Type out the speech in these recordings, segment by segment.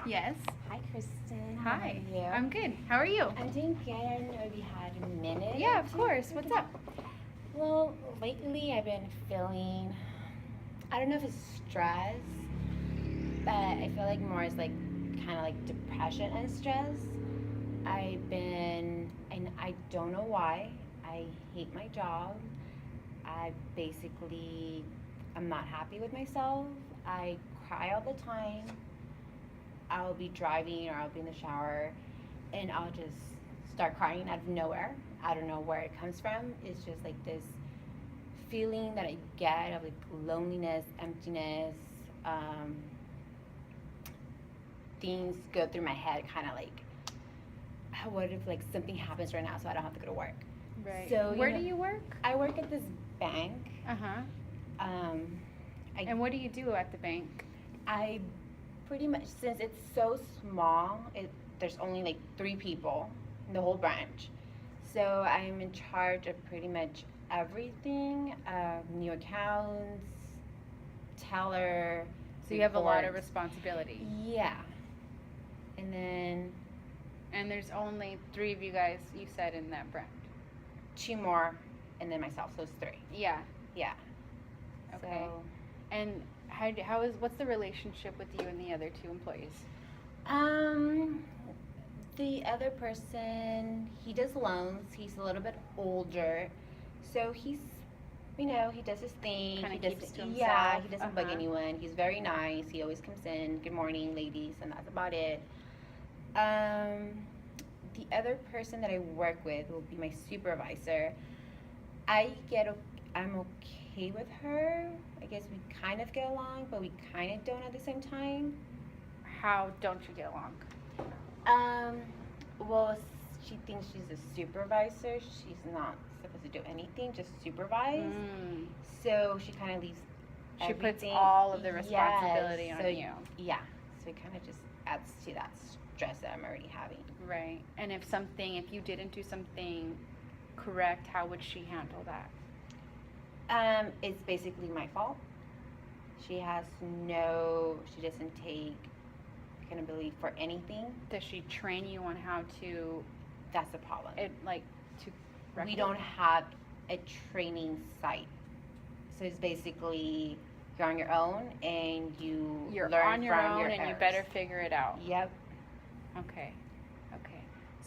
Yes. Hi, Kristen. Hi. How are you? I'm good. How are you? I'm doing good. I don't know if you had a minute. Yeah, or of two. course. What's up? Well, lately I've been feeling, I don't know if it's stress, but I feel like more is like kind of like depression and stress. And I don't know why. I hate my job. I basically, I'm not happy with myself. I cry all the time. I'll be driving or I'll be in the shower and I'll just start crying out of nowhere. I don't know where it comes from. It's just like this feeling that I get of like loneliness, emptiness. Things go through my head, kind of like, what if like something happens right now so I don't have to go to work? Right. So Where do you work? I work at this bank. Uh-huh. Um, And what do you do at the bank? I pretty much, since it's so small, there's only like 3 people in the whole branch. So I'm in charge of pretty much everything, new accounts, teller. So you have a lot of reports. responsibility. Yeah. And then And there's only 3 of you guys, you said, in that branch. 2 more, and then myself, so it's 3. Yeah. Yeah. Okay. So, And what's the relationship with you and the other 2 employees? the other person, he does loans. He's a little bit older, so he does his thing. Kinda He does, keeps to yeah, himself. he doesn't bug Uh-huh. anyone. He's very nice. He always comes in. Good morning, ladies, and that's about it. Um, the other person that I work with will be my supervisor. I get, I'm okay with her. I guess we kind of get along, but we kind of don't at the same time. How don't you get along? Well, she thinks she's a supervisor. She's not supposed to do anything, just supervise. Mm. So she kind of leaves She puts everything. all of the responsibility Yes, on so, you. Yeah. So it kind of just adds to that stress that I'm already having. Right. And if you didn't do something correct, how would she handle that? It's basically my fault. She doesn't take accountability for anything. Does she train you on how to That's the problem. to We don't have a training site. So it's basically you're on your own and You're learn on your from own your and you errors. better figure it out. Yep. Okay.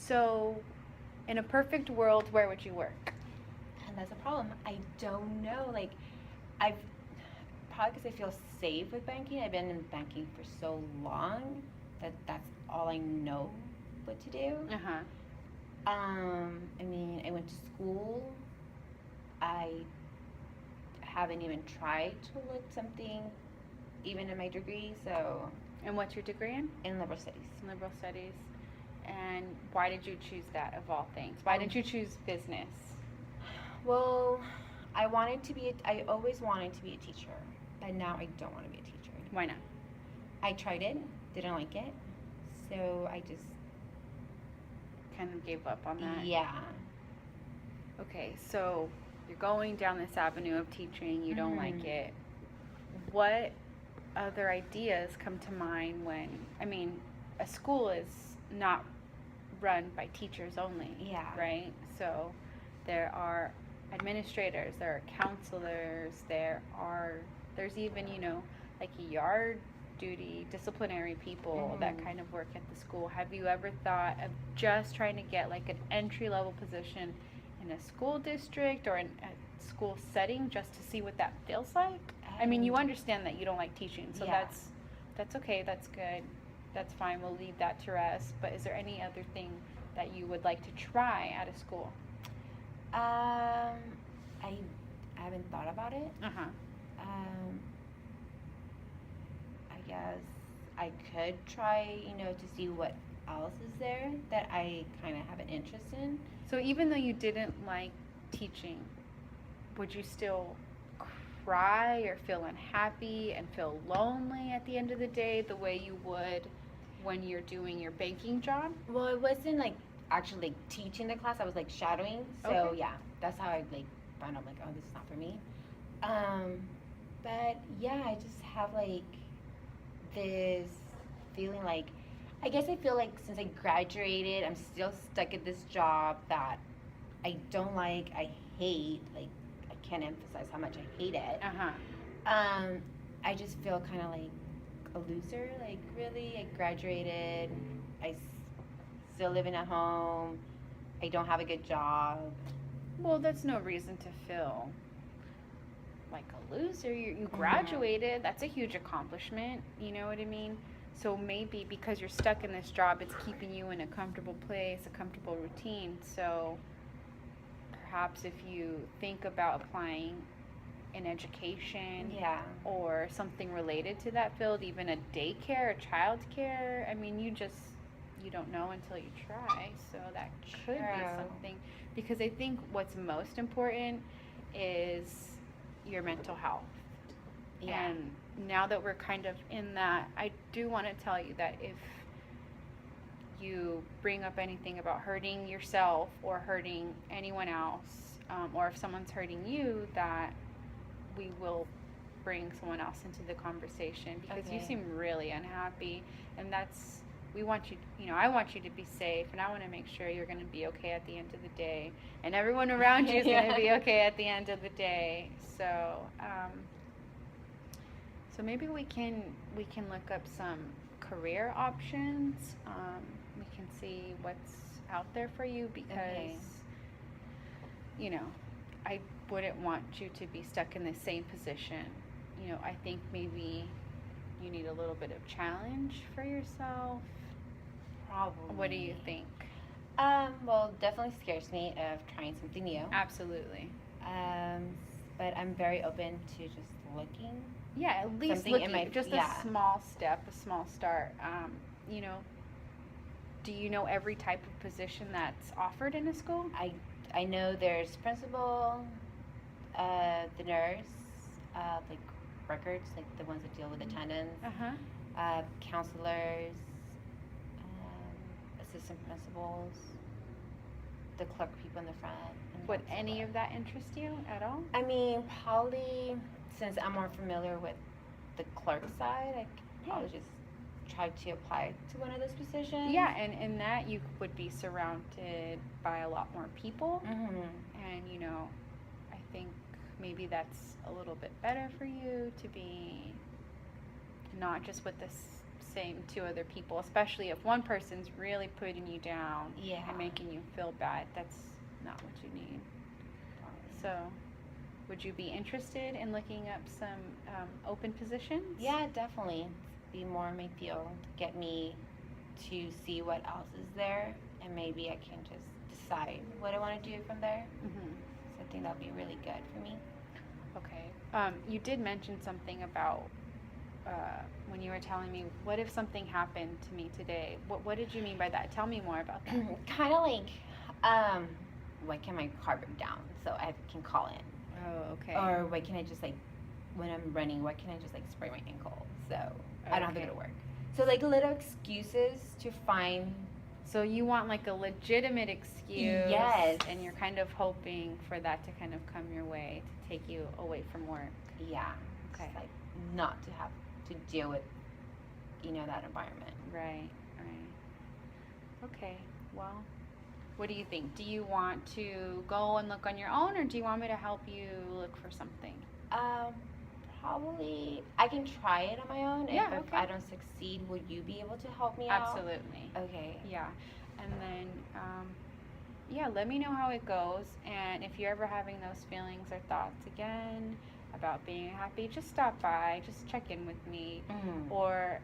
So, in a perfect world, where would you work? And that's a problem. I don't know. Like, I've probably because I feel safe with banking. I've been in banking for so long that's all I know what to do. Uh-huh. I mean, I went to school. I haven't even tried to look something, even in my degree. So, And what's your degree in? in liberal studies. Liberal studies. And why did you choose that of all things? Why did you choose business? Well, I always wanted to be a teacher, but now I don't want to be a teacher. Why not? I tried it, didn't like it, so I just Kind of gave up on that. yeah. Okay, so you're going down this avenue of teaching, you don't like Mhm. it. What other ideas come to mind a school is not run by teachers only, Yeah. right? So there are administrators, there are counselors, there's even, like yard duty, disciplinary people that Mhm. kind of work at the school. Have you ever thought of just trying to get like an entry level position in a school district or in a school setting just to see what that feels like? I mean, you understand that you don't like teaching, so Yeah. that's okay, that's good. That's fine. We'll leave that to rest. But is there any other thing that you would like to try at a school? I haven't thought about it. Uh-huh. I guess I could try, to see what else is there that I kind of have an interest in. So even though you didn't like teaching, would you still cry or feel unhappy and feel lonely at the end of the day the way you would when you're doing your banking job? Well, it wasn't like actually like teaching the class. I was like shadowing. So Okay. yeah, that's how I like found out like, oh, this is not for me. But yeah, I just have like this feeling like I guess I feel like since I graduated, I'm still stuck at this job that I don't like, I hate. Like, I can't emphasize how much I hate it. Uh-huh. I just feel kind of like a loser. Like, really, I graduated, I still living at home, I don't have a good job. Well, that's no reason to feel like a loser. You graduated. That's a huge accomplishment. You know what I mean? So maybe because you're stuck in this job, it's keeping you in a comfortable place, a comfortable routine. So perhaps if you think about applying in education Yeah. or something related to that field, even a daycare or childcare, I mean, you don't know until you try. So that could be True. something. Because I think what's most important is your mental health. Yeah. And now that we're kind of in that, I do want to tell you that if you bring up anything about hurting yourself or hurting anyone else, or if someone's hurting you, that we will bring someone else into the conversation because you Okay. seem really unhappy, and we want you, I want you to be safe, and I want to make sure you're going to be okay at the end of the day, and everyone around you is going to be okay at the end of the day. So maybe we can look up some career options. We can see what's out there for you because Okay. I wouldn't want you to be stuck in the same position. I think maybe you need a little bit of challenge for yourself. Probably. What do you think? Well, definitely scares me of trying something new. Absolutely. But I'm very open to just looking. Yeah, at least Something in looking, my- just yeah. a small step, a small start. You know, do you know every type of position that's offered in a school? I know there's principal, the nurse, like records, like the ones that deal with attendance, Uh-huh. counselors, assistant principals, the clerk people in the front. And Would that's any about of that interest you at all? I mean, probably since I'm more familiar with the clerk side, I could Yeah. probably just try to apply to one of those positions. Yeah, and in that you would be surrounded by a lot more people. Mm-hmm. And I think maybe that's a little bit better for you to be not just with the same two other people, especially if one person's really putting you down Yeah. and making you feel bad. That's not what you need. So would you be interested in looking up some open positions? Yeah, definitely. Be more in my field. Get me to see what else is there, and maybe I can just decide what I want to do from there. Mm-hmm. So I think that would be really good for me. Okay. You did mention something about when you were telling me, what if something happened to me today? What did you mean by that? Tell me more about that. Kind of like, when can my car break down so I can call in? Oh, okay. Or why can I just like, when I'm running, why can't I just like sprain my ankle so I don't have to go Okay. to work? So like little excuses to find. So you want like a legitimate excuse. Yes. And you're kind of hoping for that to kind of come your way to take you away from work. Yeah. Okay. Just like not to have to deal with, that environment. Right. Okay. Well, what do you think? Do you want to go and look on your own, or do you want me to help you look for something? Probably I can try it on my own. Yeah, If okay. I don't succeed, will you be able to help me out? Absolutely. Okay. Yeah. And then, let me know how it goes. And if you're ever having those feelings or thoughts again about being happy, just stop by, just check in with me. Mm-hmm. Or,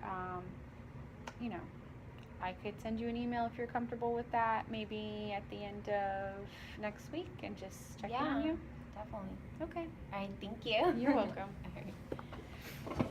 I could send you an email if you're comfortable with that, maybe at the end of next week, and just check in on you. Definitely. Okay. All right. Thank you. You're welcome. All right.